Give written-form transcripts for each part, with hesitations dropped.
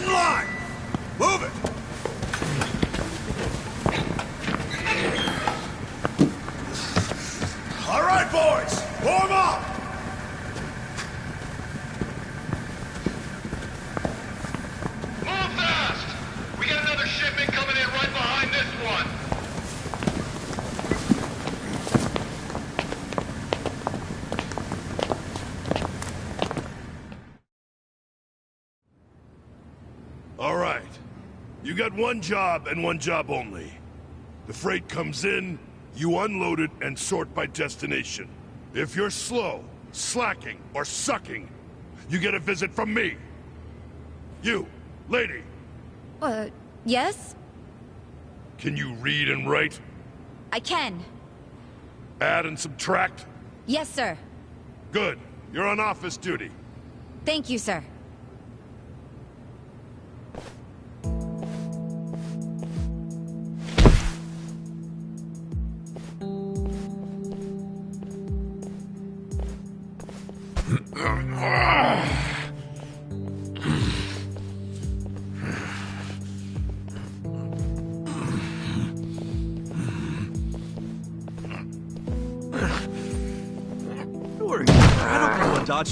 Get in line! Move it! All right, boys! Warm up! Move fast! We got another shipment coming in right behind this one. All right. You got one job and one job only. The freight comes in, you unload it and sort by destination. If you're slow, slacking, or sucking, you get a visit from me. You, lady. Yes? Can you read and write? I can. Add and subtract? Yes, sir. Good. You're on office duty. Thank you, sir.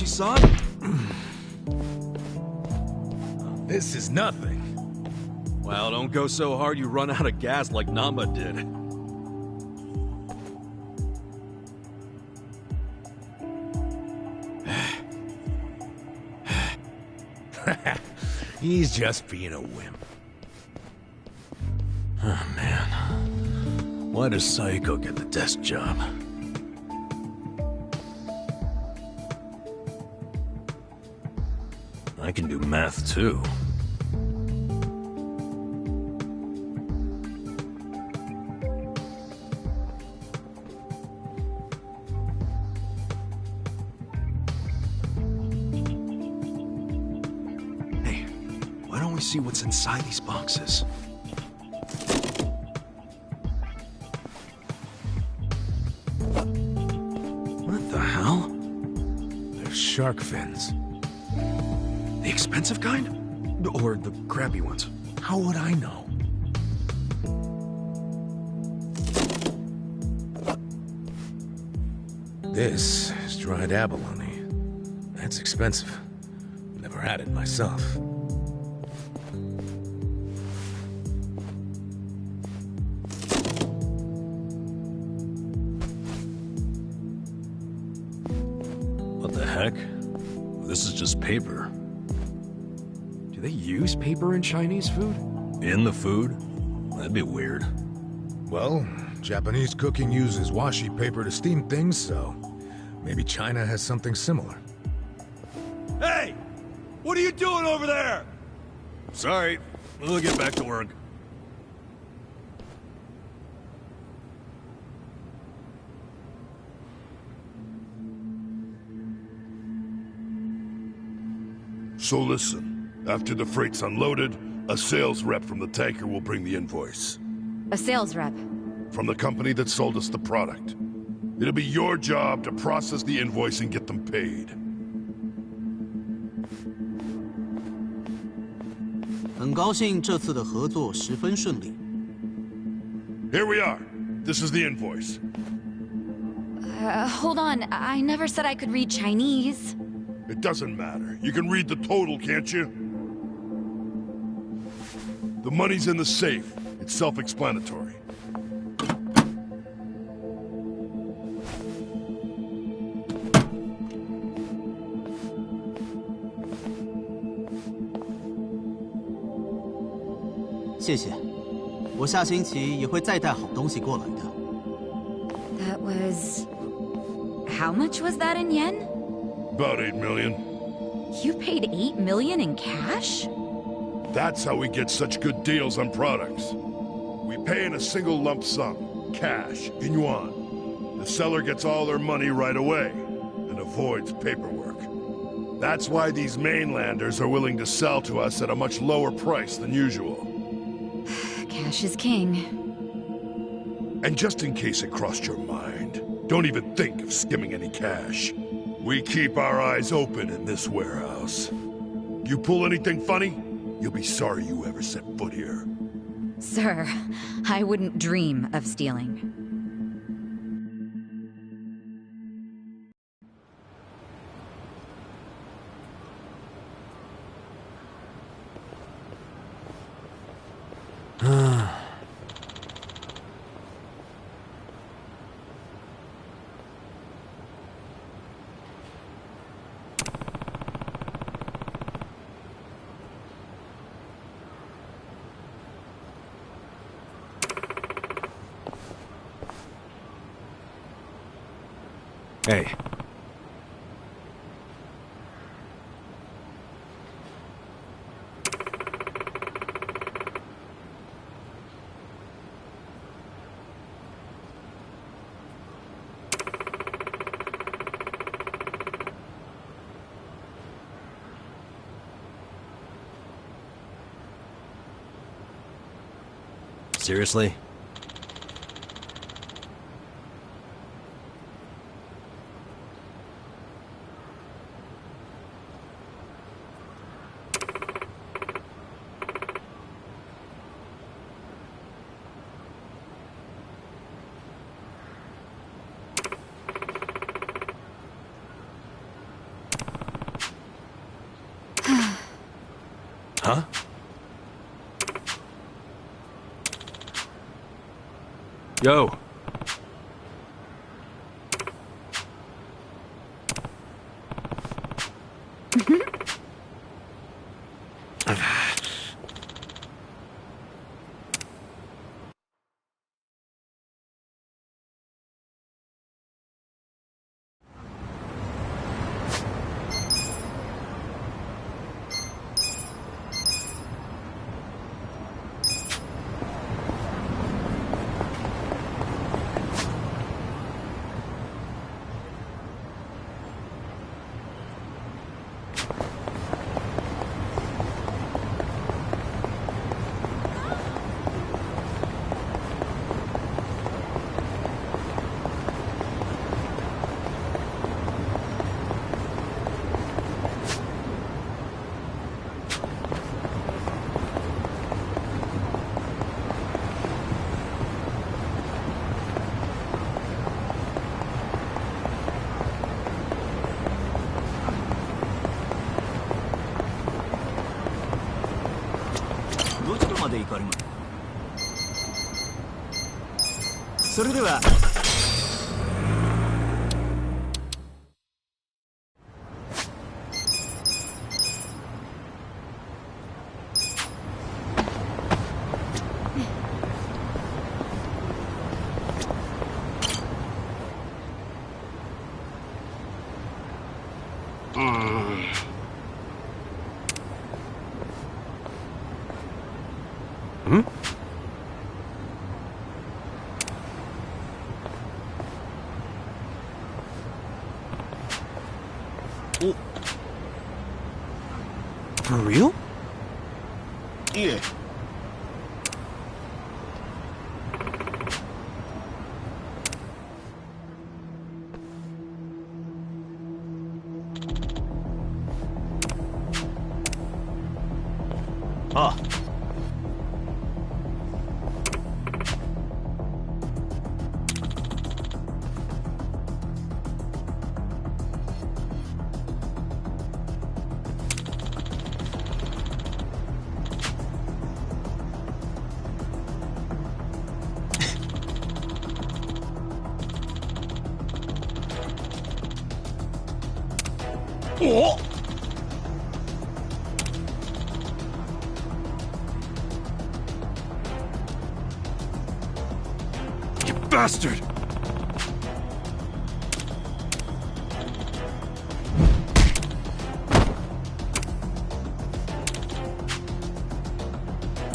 Son? This is nothing. Well, don't go so hard you run out of gas like Namba did. He's just being a wimp. Oh, man. Why does Psycho get the desk job? I can do math, too. Hey, why don't we see what's inside these boxes? What the hell? They're shark fins. The expensive kind? Or the crappy ones? How would I know? This is dried abalone. That's expensive. Never had it myself. What the heck? This is just paper. Do they use paper in Chinese food? In the food? That'd be weird. Well, Japanese cooking uses washi paper to steam things, so maybe China has something similar. Hey! What are you doing over there? Sorry, we'll get back to work. So listen. After the freight's unloaded, a sales rep from the tanker will bring the invoice. A sales rep? From the company that sold us the product. It'll be your job to process the invoice and get them paid. 很高兴这次的合作十分顺利。 Here we are. This is the invoice. Hold on. I never said I could read Chinese. It doesn't matter. You can read the total, can't you? The money's in the safe. It's self-explanatory. That was... How much was that in yen? About 8 million. You paid 8 million in cash? That's how we get such good deals on products. We pay in a single lump sum, cash, in yuan. The seller gets all their money right away, and avoids paperwork. That's why these mainlanders are willing to sell to us at a much lower price than usual. Cash is king. And just in case it crossed your mind, don't even think of skimming any cash. We keep our eyes open in this warehouse. You pull anything funny, You'll be sorry you ever set foot here. Sir, I wouldn't dream of stealing. Hey. Seriously? Huh? Yo. Hmm? Oh. For real? Yeah. Ah. Oh! You bastard!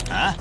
Huh?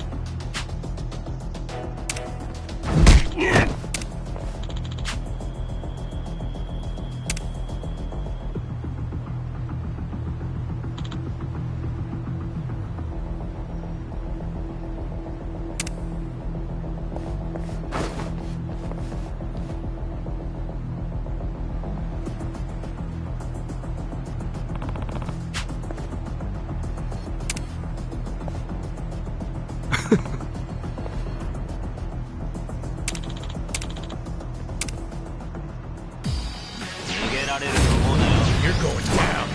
られると思うなよ。 You're going down.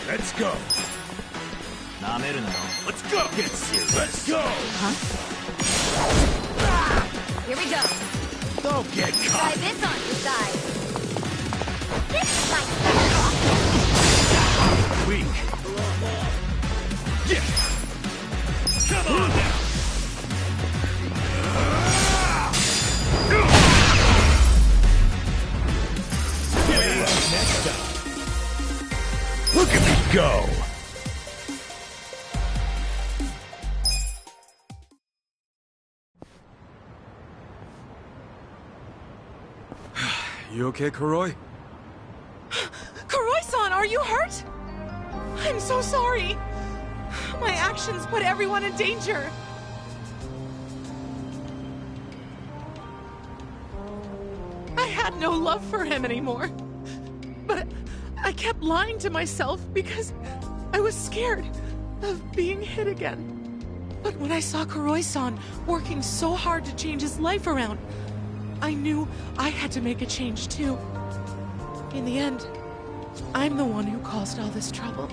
Let's go. なめるなよ。 Let's go. Get serious. Let's go. Here we go. Don't get Try caught. this on your side. This might Weak. Yeah. Come on now. Next up. Look at me go. You okay, Kuroi? Kuroi-san, are you hurt? I'm so sorry. My actions put everyone in danger. I had no love for him anymore. But I kept lying to myself because I was scared of being hit again. But when I saw Kuroi-san working so hard to change his life around, I knew I had to make a change too. In the end, I'm the one who caused all this trouble.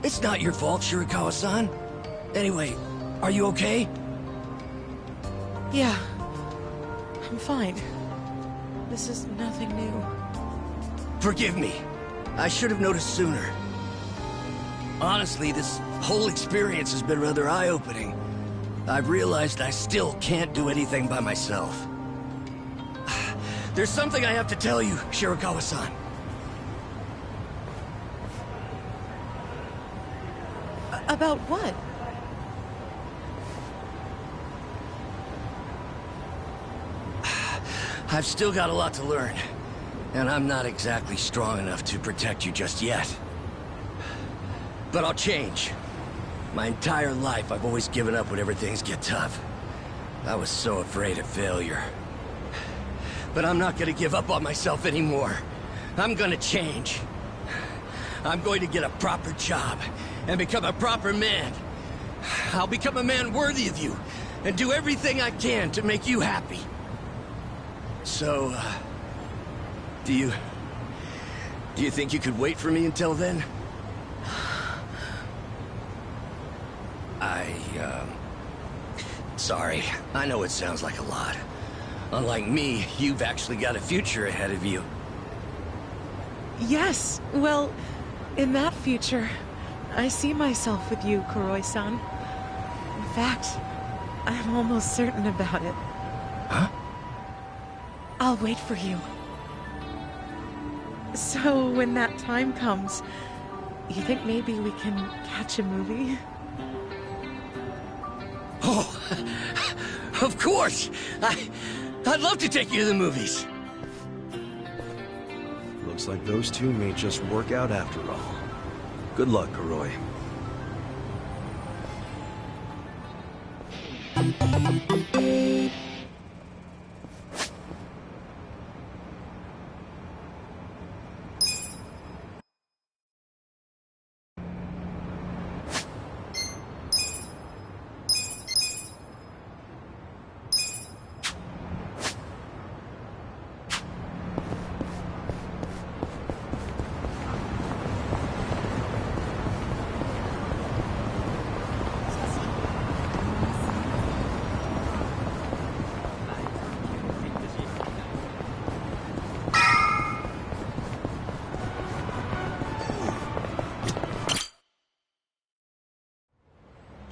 It's not your fault, Shirakawa-san. Anyway, are you okay? Yeah, I'm fine. This is nothing new. Forgive me. I should have noticed sooner. Honestly, this whole experience has been rather eye-opening. I've realized I still can't do anything by myself. There's something I have to tell you, Shirakawa-san. About what? I've still got a lot to learn, and I'm not exactly strong enough to protect you just yet. But I'll change. My entire life, I've always given up whenever things get tough. I was so afraid of failure. But I'm not gonna give up on myself anymore. I'm gonna change. I'm going to get a proper job and become a proper man. I'll become a man worthy of you and do everything I can to make you happy. So, do you think you could wait for me until then? Sorry. I know it sounds like a lot. Unlike me, you've actually got a future ahead of you. Yes, well, in that future, I see myself with you, Kuroi-san. In fact, I'm almost certain about it. Huh? I'll wait for you. So, when that time comes, you think maybe we can catch a movie? Oh, of course! I'd love to take you to the movies! Looks like those two may just work out after all. Good luck, Kuroi.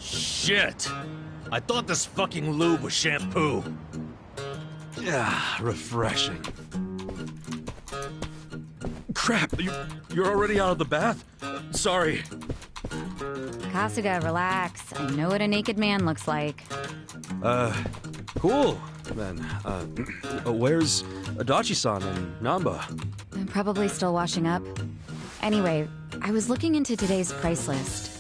Shit! I thought this fucking lube was shampoo. Yeah, refreshing. Crap, you're already out of the bath? Sorry. Kasuga, relax. I know what a naked man looks like. Cool, then. Where's Adachi-san and Namba? I'm probably still washing up. Anyway, I was looking into today's price list.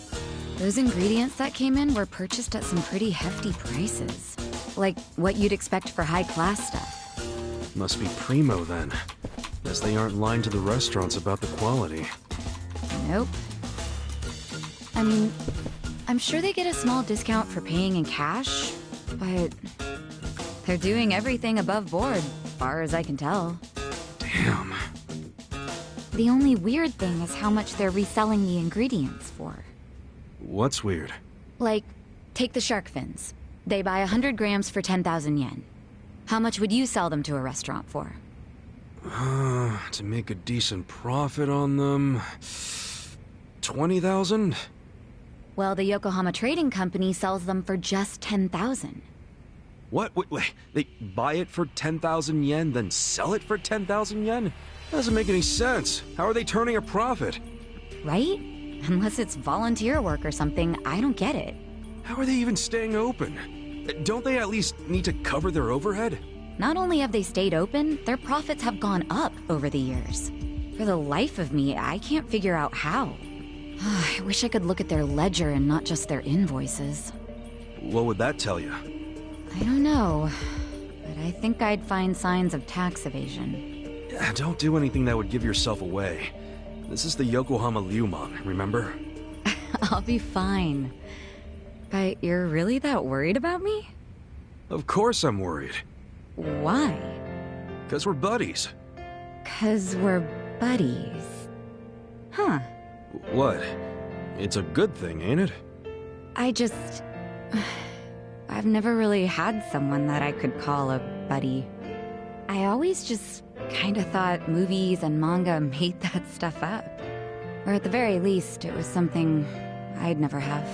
Those ingredients that came in were purchased at some pretty hefty prices. Like what you'd expect for high-class stuff. Must be primo, then. Guess they aren't lying to the restaurants about the quality. Nope. I mean, I'm sure they get a small discount for paying in cash, but they're doing everything above board, far as I can tell. Damn. The only weird thing is how much they're reselling the ingredients for. What's weird? Like, take the shark fins. They buy 100 grams for 10,000 yen. How much would you sell them to a restaurant for? To make a decent profit on them... 20,000? Well, the Yokohama Trading Company sells them for just 10,000. What? Wait, they buy it for 10,000 yen, then sell it for 10,000 yen? That doesn't make any sense. How are they turning a profit? Right? Unless it's volunteer work or something, I don't get it. How are they even staying open? Don't they at least need to cover their overhead? Not only have they stayed open, their profits have gone up over the years. For the life of me, I can't figure out how. I wish I could look at their ledger and not just their invoices. What would that tell you? I don't know, but I think I'd find signs of tax evasion. Don't do anything that would give yourself away. This is the Yokohama Ryuman, remember? I'll be fine. But you're really that worried about me? Of course I'm worried. Why? 'Cause we're buddies. 'Cause we're buddies. Huh. What? It's a good thing, ain't it? I've never really had someone that I could call a buddy. I always just kinda thought movies and manga made that stuff up. Or at the very least, it was something I'd never have.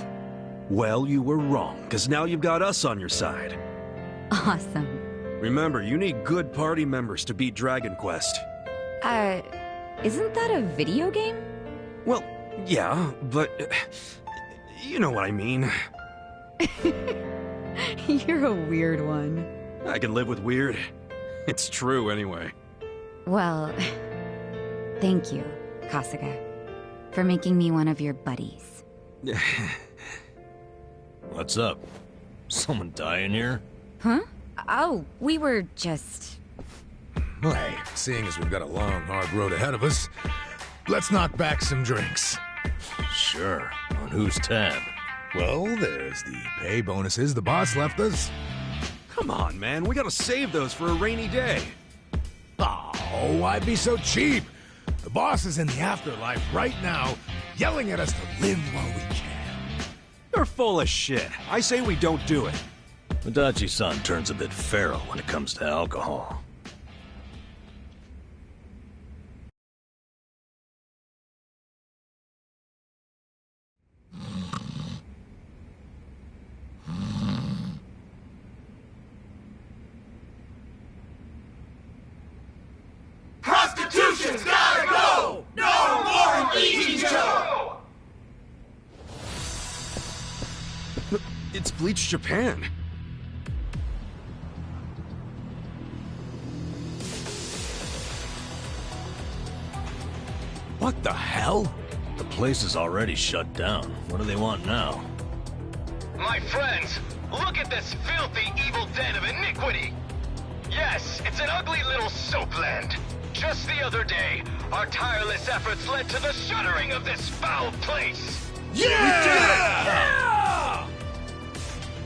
Well, you were wrong, 'cause now you've got us on your side. Awesome. Remember, you need good party members to beat Dragon Quest. Isn't that a video game? Well, yeah, but... you know what I mean. You're a weird one. I can live with weird. It's true, anyway. Well, thank you, Kasuga, for making me one of your buddies. What's up? Someone dying here? Huh? Oh, we were just... Well, hey, seeing as we've got a long, hard road ahead of us, let's knock back some drinks. Sure. On whose tab? Well, there's the pay bonuses the boss left us. Come on, man. We gotta save those for a rainy day. Oh, why be so cheap? The boss is in the afterlife right now, yelling at us to live while we can. You're full of shit. I say we don't do it. Adachi-san turns a bit feral when it comes to alcohol. Prostitution's gotta go! No more Ichijo! It's Bleach Japan. What the hell? The place is already shut down. What do they want now? My friends, look at this filthy, evil den of iniquity! Yes, it's an ugly little soapland. Just the other day, our tireless efforts led to the shuttering of this foul place! Yeah!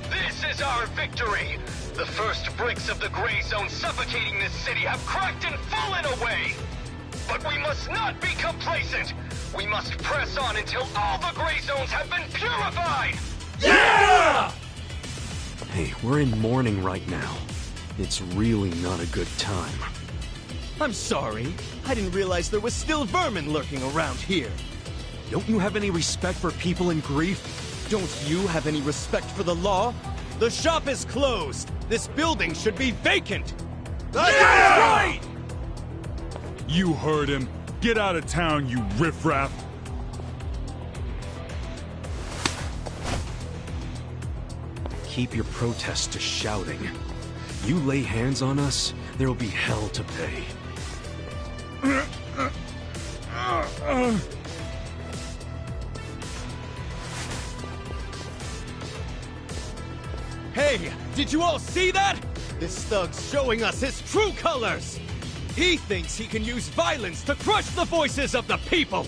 This is our victory! The first bricks of the gray zone suffocating this city have cracked and fallen away! But we must not be complacent! We must press on until all the gray zones have been purified! Yeah! Hey, we're in mourning right now. It's really not a good time. I'm sorry. I didn't realize there was still vermin lurking around here. Don't you have any respect for people in grief? Don't you have any respect for the law? The shop is closed. This building should be vacant. That's right! You heard him. Get out of town, you riffraff. Keep your protests to shouting. You lay hands on us, there'll be hell to pay. Hey, did you all see that? This thug's showing us his true colors. He thinks he can use violence to crush the voices of the people.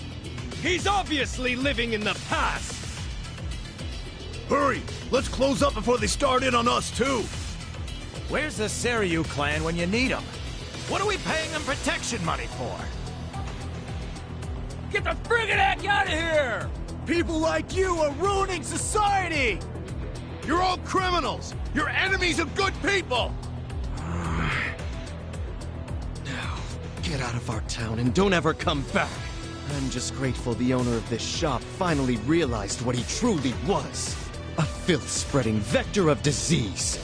He's obviously living in the past. Hurry! Let's close up before they start in on us, too! Where's the Seiryu clan when you need them? What are we paying them protection money for? Get the friggin' heck out of here! People like you are ruining society! You're all criminals! You're enemies of good people! Now, get out of our town and don't ever come back. I'm just grateful the owner of this shop finally realized what he truly was. A filth-spreading vector of disease.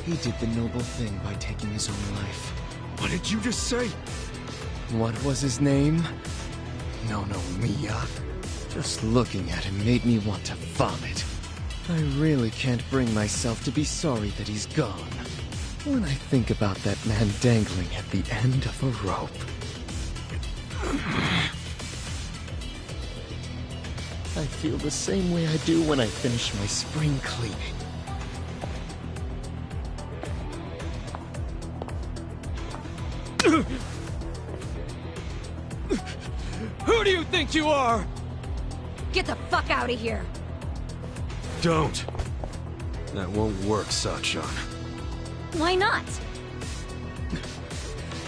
He did the noble thing by taking his own life. What did you just say? What was his name? No, Mia. Just looking at him made me want to vomit. I really can't bring myself to be sorry that he's gone. When I think about that man dangling at the end of a rope. I feel the same way I do when I finish my spring cleaning. Who do you think you are? Get the fuck out of here! Don't. That won't work, Sachan. Why not?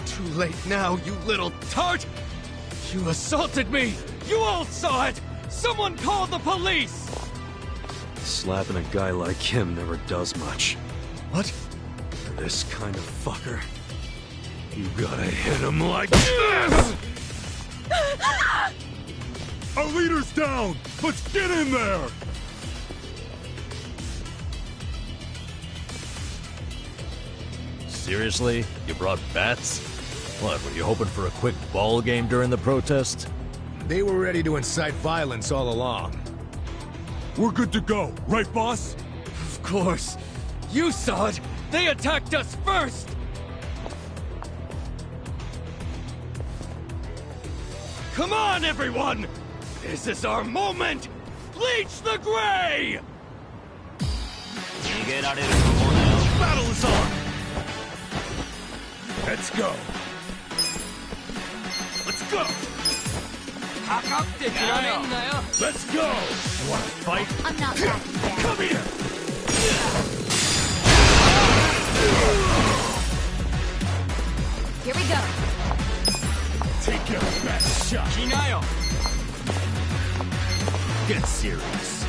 Too late now, you little tart! You assaulted me! You all saw it! Someone call the police! Slapping a guy like him never does much. What? For this kind of fucker, you gotta hit him like this! Our leader's down! Let's get in there! Seriously? You brought bats? What, were you hoping for a quick ball game during the protest? They were ready to incite violence all along. We're good to go, right, boss? Of course. You saw it! They attacked us first! Come on, everyone! This is our moment! Bleach the gray! Battle is on! Let's go! Let's go! Let's go! You wanna fight? I'm not backing down. Come here! Here we go. Take your best shot! Get serious.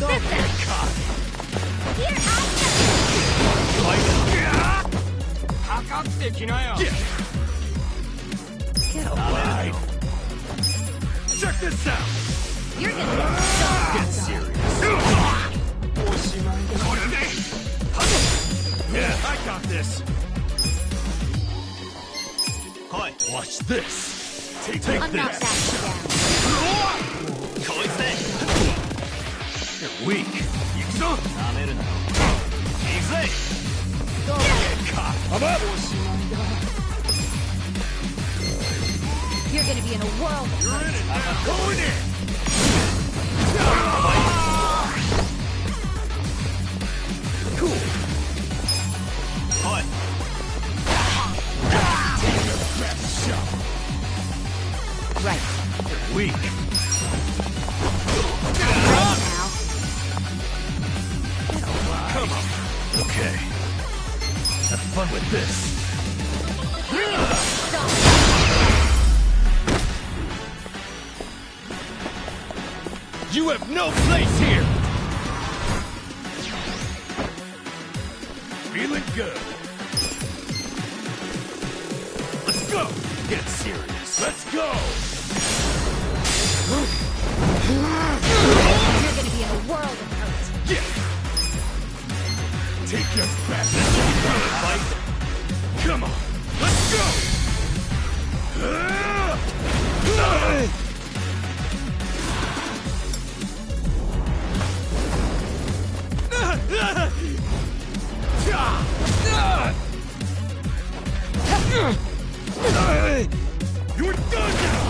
Don't get caught! Here Get alive! Check this out! You're gonna get shot. Get serious. Yeah, I got this. Watch this. Take I'm not this. backing down. You're weak. Don't get caught. I'm up. You're gonna be in a whirl. You're in it now. Going in. Cool. Take your best shot. Right. Weak. Now. Come on. Okay. Have fun with this. You have no place here! Feeling good. Let's go! Get serious. Let's go! You're gonna be in a world of hurt. Yeah! Take your best. Fight. Come on. Let's go! You're done now!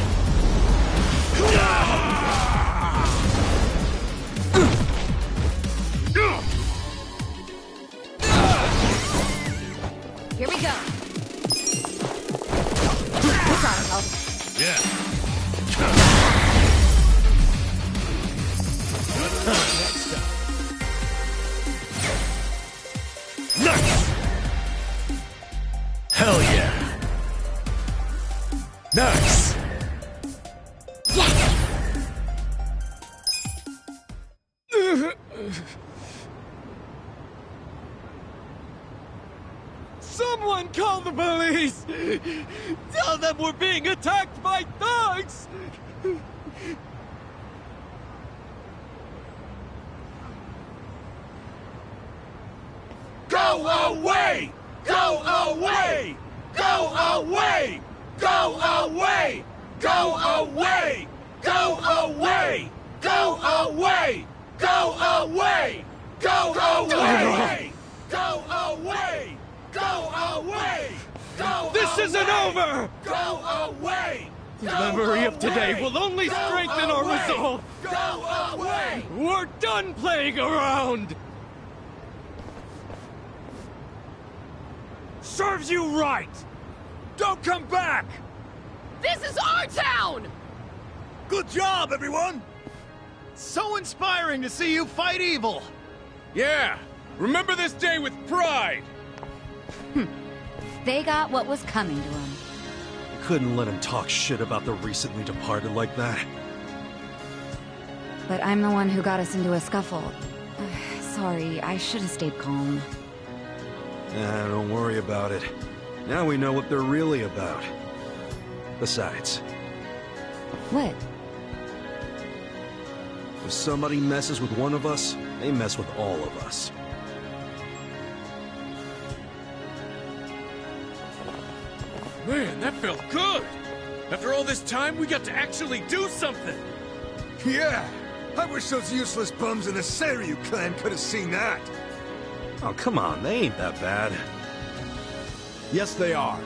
Here we go. What's on, help? Yeah. Nice! Hell yeah! Nice! Someone call the police! Tell them we're being attacked by thugs! Go away! Go away! Go away! Go away! Go away! Go away! Go away! Go away! Go away! Go away! Go away! Go This isn't over! Go away! The memory of today will only strengthen our resolve! Go away! We're done playing around! Serves you right! Don't come back! This is our town! Good job, everyone! So inspiring to see you fight evil! Yeah! Remember this day with pride! They got what was coming to them. Couldn't let him talk shit about the recently departed like that. But I'm the one who got us into a scuffle. Sorry, I should have stayed calm. Don't worry about it. Now we know what they're really about. Besides, What? if somebody messes with one of us, they mess with all of us. Man, that felt good! After all this time, we got to actually do something! Yeah! I wish those useless bums in the Seiryu clan could have seen that! Oh, come on, they ain't that bad. Yes, they are.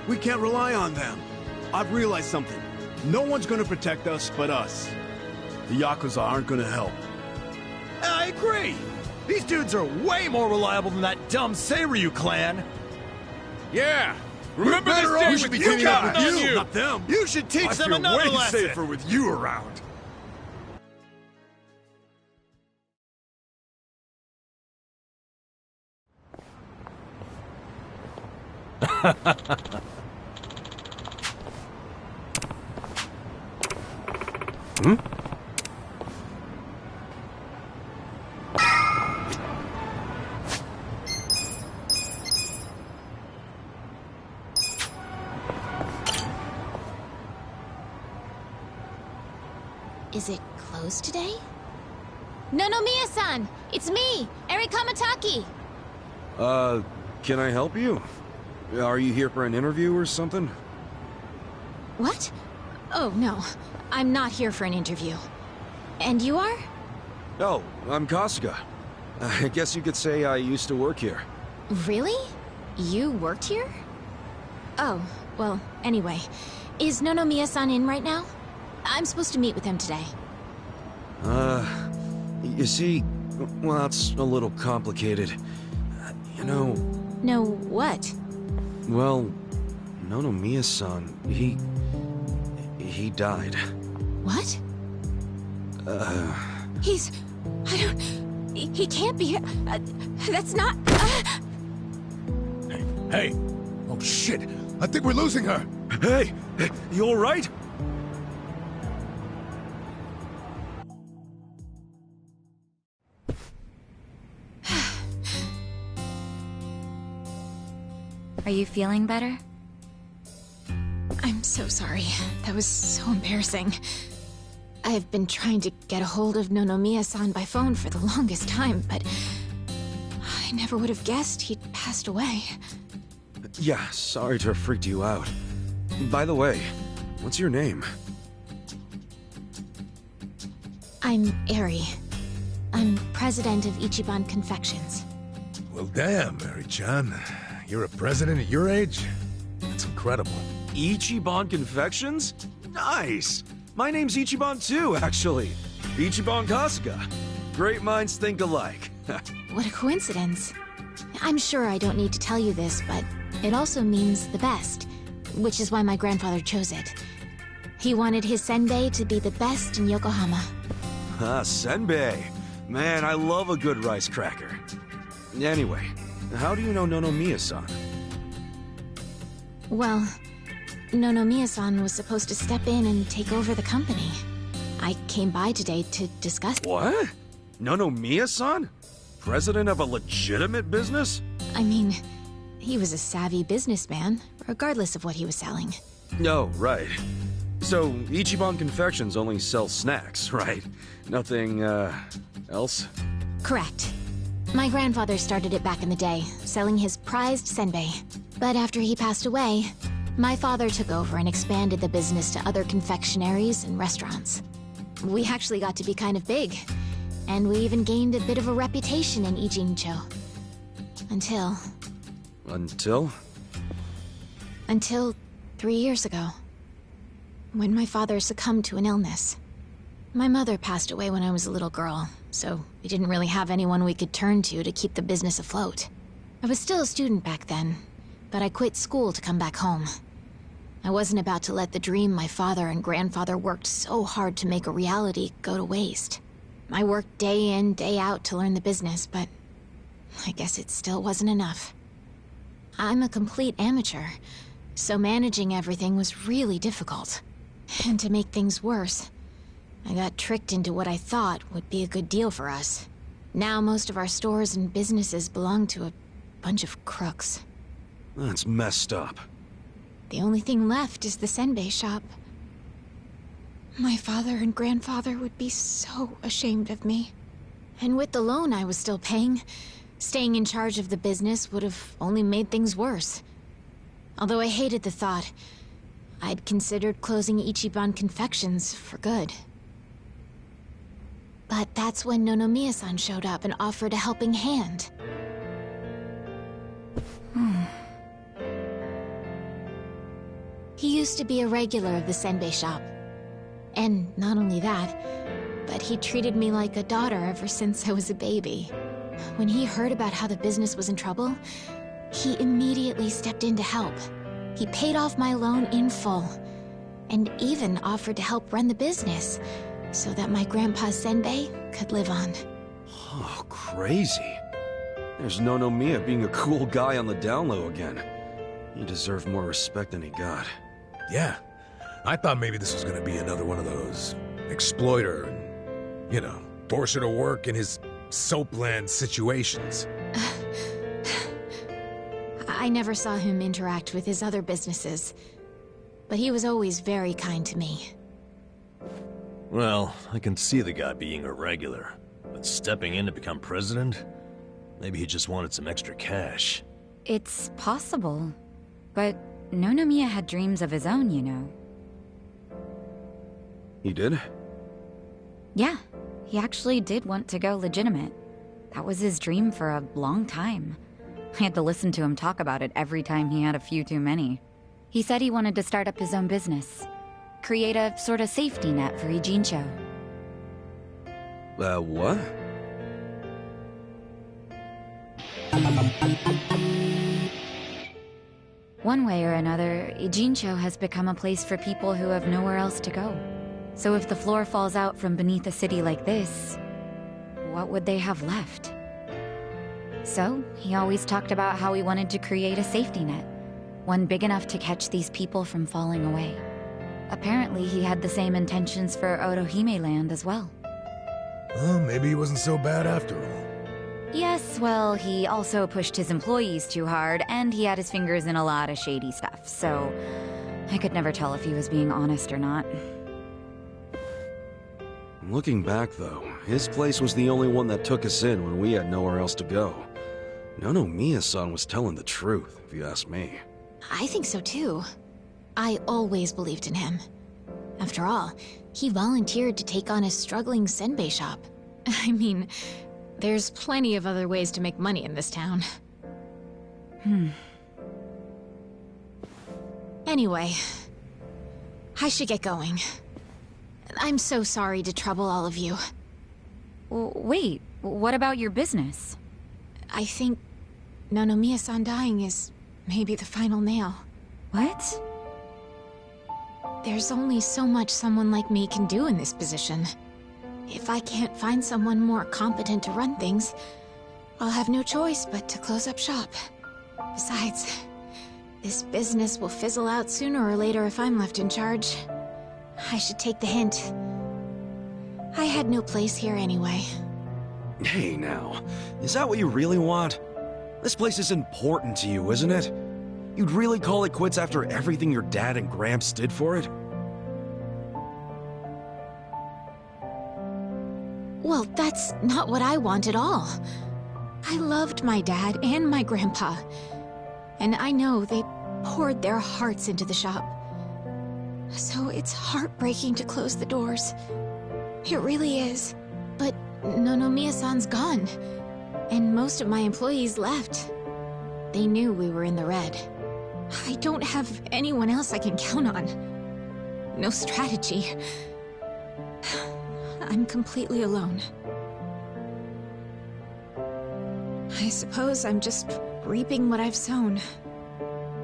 We can't rely on them. I've realized something. No one's gonna protect us but us. The Yakuza aren't gonna help. I agree! These dudes are way more reliable than that dumb Seiryu clan! Yeah! Remember this day with you guys! Not you, not them. You should teach them another way lesson! safer with you around! Hmm? Is it closed today? Nonomiya-san! It's me, Eri Kamataki! Can I help you? Are you here for an interview or something? What? Oh, no. I'm not here for an interview. And you are? Oh, I'm Kasuga. I guess you could say I used to work here. Really? You worked here? Oh, well, anyway. Is Nonomiya-san in right now? I'm supposed to meet with him today. You see, well, it's a little complicated. You know... No, what? Well, Nonomiya-san, he died. What? He's... I don't... He can't be here. That's not... Hey! Oh shit! I think we're losing her! Hey! You alright? Are you feeling better? I'm so sorry. That was so embarrassing. I've been trying to get a hold of Nonomiya-san by phone for the longest time, but... I never would have guessed he'd passed away. Yeah, sorry to have freaked you out. By the way, what's your name? I'm Eri. I'm president of Ichiban Confections. Well damn, Mary-chan. You're a president at your age? That's incredible. Ichiban Confections? Nice! My name's Ichiban too, actually. Ichiban Kasuga. Great minds think alike. What a coincidence. I'm sure I don't need to tell you this, but it also means the best, which is why my grandfather chose it. He wanted his senbei to be the best in Yokohama. Ah, senbei. Man, I love a good rice cracker. Anyway, how do you know Nonomiya-san? Well, Nonomiya-san was supposed to step in and take over the company. I came by today to discuss— What? Nonomiya-san? President of a legitimate business? I mean, he was a savvy businessman, regardless of what he was selling. Oh, right. So, Ichiban Confections only sells snacks, right? Nothing, else? Correct. My grandfather started it back in the day, selling his prized senbei. But after he passed away, my father took over and expanded the business to other confectionaries and restaurants. We actually got to be kind of big, and we even gained a bit of a reputation in Ijincho. Until... Until 3 years ago, when my father succumbed to an illness. My mother passed away when I was a little girl, so we didn't really have anyone we could turn to keep the business afloat. I was still a student back then, but I quit school to come back home. I wasn't about to let the dream my father and grandfather worked so hard to make a reality go to waste. I worked day in, day out to learn the business, but I guess it still wasn't enough. I'm a complete amateur, so managing everything was really difficult. And to make things worse, I got tricked into what I thought would be a good deal for us. Now most of our stores and businesses belong to a bunch of crooks. That's messed up. The only thing left is the senbei shop. My father and grandfather would be so ashamed of me. And with the loan I was still paying, staying in charge of the business would have only made things worse. Although I hated the thought, I'd considered closing Ichiban Confections for good. But that's when Nonomiya-san showed up and offered a helping hand. He used to be a regular of the senbei shop. And not only that, but he treated me like a daughter ever since I was a baby. When he heard about how the business was in trouble, he immediately stepped in to help. He paid off my loan in full, and even offered to help run the business, so that my grandpa's senbei could live on. Oh, crazy. There's Nonomiya being a cool guy on the down low again. He deserved more respect than he got. Yeah. I thought maybe this was gonna be another one of those exploiter and, you know, force her to work in his soapland situations. I never saw him interact with his other businesses, but he was always very kind to me. Well, I can see the guy being a regular, but stepping in to become president? Maybe he just wanted some extra cash. It's possible, but Nonomiya had dreams of his own, you know. He did? Yeah, he actually did want to go legitimate. That was his dream for a long time. I had to listen to him talk about it every time he had a few too many. He said he wanted to start up his own business. Create a sort of safety net for Ijincho. What? One way or another, Ijincho has become a place for people who have nowhere else to go. So if the floor falls out from beneath a city like this, what would they have left? So, he always talked about how he wanted to create a safety net, one big enough to catch these people from falling away. Apparently, he had the same intentions for Orohime Land as well. Well, maybe he wasn't so bad after all. Yes, well, he also pushed his employees too hard, and he had his fingers in a lot of shady stuff, so I could never tell if he was being honest or not. Looking back, though, his place was the only one that took us in when we had nowhere else to go. Nonomiya-san was telling the truth, if you ask me. I think so too. I always believed in him. After all, he volunteered to take on a struggling senbei shop. I mean, there's plenty of other ways to make money in this town. Anyway, I should get going. I'm so sorry to trouble all of you. Wait, what about your business? I think Nonomiya-san dying is maybe the final nail. What? There's only so much someone like me can do in this position. If I can't find someone more competent to run things, I'll have no choice but to close up shop. Besides, This business will fizzle out sooner or later if I'm left in charge. I should take the hint. I had no place here anyway. Hey now, is that what you really want? This place is important to you, isn't it? You'd really call it quits after everything your dad and Gramps did for it? Well, that's not what I want at all. I loved my dad and my grandpa. And I know they poured their hearts into the shop. So it's heartbreaking to close the doors. It really is. But Nonomiya-san's gone. And most of my employees left. They knew we were in the red. I don't have anyone else I can count on. No strategy. I'm completely alone. I suppose I'm just reaping what I've sown.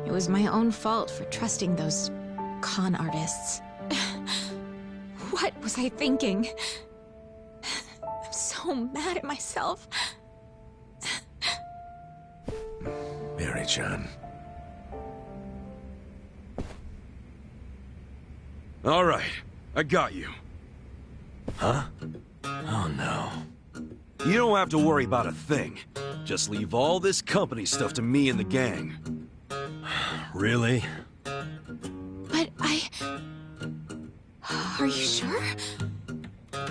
It was my own fault for trusting those con artists. What was I thinking? I'm so mad at myself. Mary-chan. All right, I got you. Huh? Oh no. You don't have to worry about a thing. Just leave all this company stuff to me and the gang. Really? But Are you sure?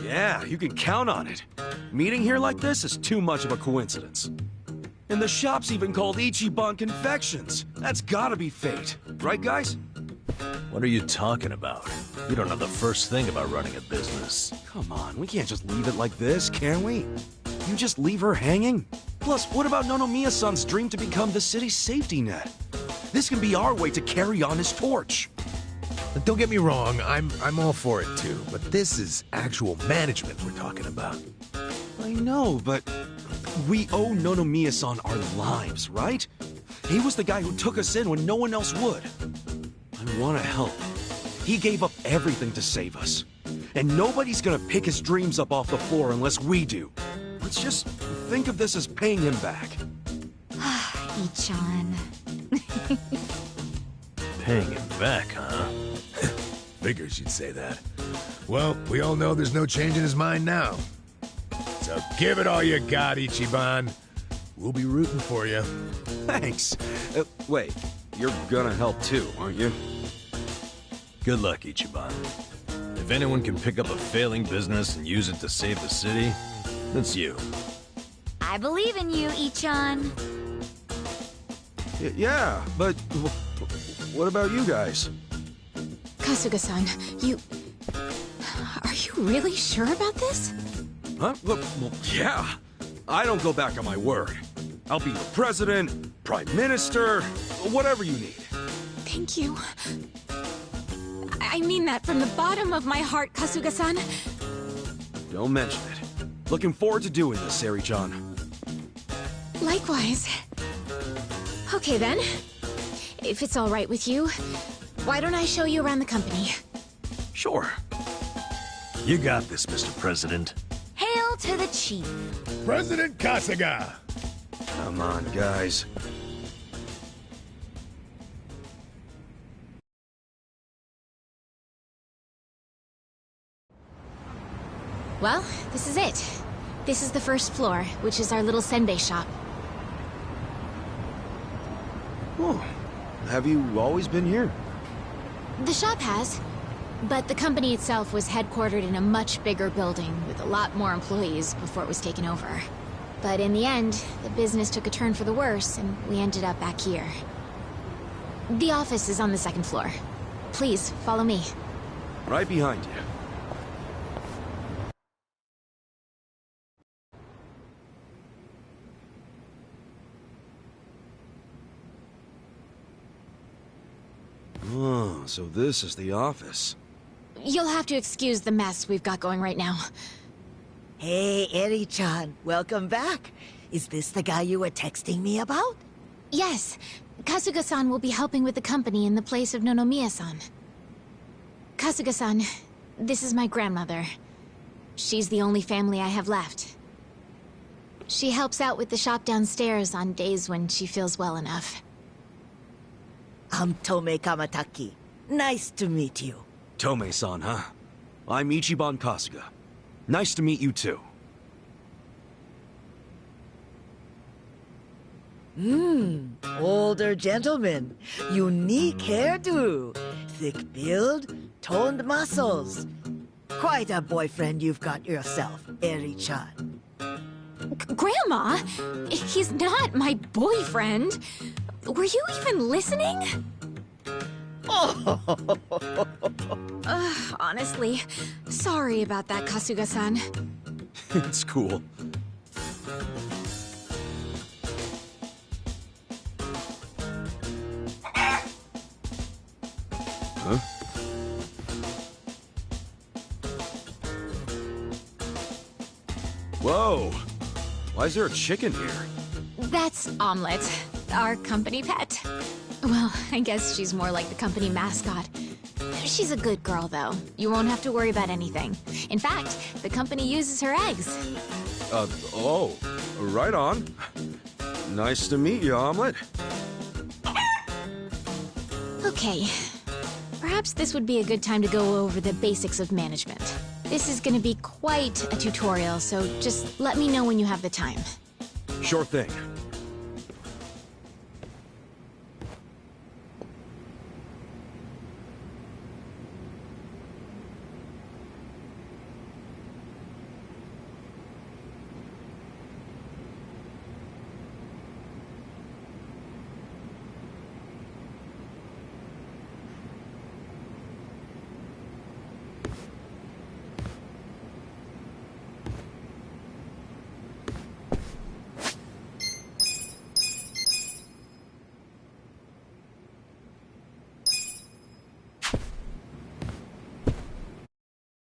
Yeah, you can count on it. Meeting here like this is too much of a coincidence. And the shop's even called Ichiban Confections. That's gotta be fate. Right, guys? What are you talking about? You don't know the first thing about running a business. Come on, we can't just leave it like this, can we? You just leave her hanging? Plus, what about Nonomiya-san's dream to become the city's safety net? This can be our way to carry on his torch. Don't get me wrong, I'm all for it too, but this is actual management we're talking about. I know, but we owe Nonomiya-san our lives, right? He was the guy who took us in when no one else would. I want to help. He gave up everything to save us. And nobody's gonna pick his dreams up off the floor unless we do. Let's just think of this as paying him back. Ichan. Paying him back, huh? Figures you'd say that. Well, we all know there's no change in his mind now. So give it all you got, Ichiban. We'll be rooting for you. Thanks. Wait, you're gonna help too, aren't you? Good luck, Ichiban. If anyone can pick up a failing business and use it to save the city, it's you. I believe in you, Ichan. Yeah, but what about you guys? Kasuga-san, Are you really sure about this? Huh? Well, yeah. I don't go back on my word. I'll be your president, prime minister, whatever you need. Thank you. I mean that from the bottom of my heart, Kasuga-san. Don't mention it. Looking forward to doing this, Sari-chan. Likewise. Okay then. If it's all right with you, why don't I show you around the company? Sure. You got this, Mr. President. Hail to the chief. President Kasuga! Come on, guys. Well, this is it. This is the first floor, which is our little senbei shop. Oh, have you always been here? The shop has, but the company itself was headquartered in a much bigger building with a lot more employees before it was taken over. But in the end, the business took a turn for the worse, and we ended up back here. The office is on the second floor. Please, follow me. Right behind you. Oh, so this is the office. You'll have to excuse the mess we've got going right now. Hey, Eri-chan, welcome back. Is this the guy you were texting me about? Yes. Kasuga-san will be helping with the company in the place of Nonomiya-san. Kasuga-san, this is my grandmother. She's the only family I have left. She helps out with the shop downstairs on days when she feels well enough. I'm Tome Kamataki. Nice to meet you. Tome-san, huh? I'm Ichiban Kasuga. Nice to meet you too. Older gentleman. Unique hairdo. Thick build, toned muscles. Quite a boyfriend you've got yourself, Eri-chan. Grandma, he's not my boyfriend. Were you even listening? Honestly, sorry about that, Kasuga-san. It's cool. Huh? Whoa! Why is there a chicken here? That's Omelette, our company pet. Well, I guess she's more like the company mascot. She's a good girl, though. You won't have to worry about anything. In fact, the company uses her eggs. Oh, right on. Nice to meet you, Omelette. Okay. Perhaps this would be a good time to go over the basics of management. This is gonna be quite a tutorial, so just let me know when you have the time. Sure thing.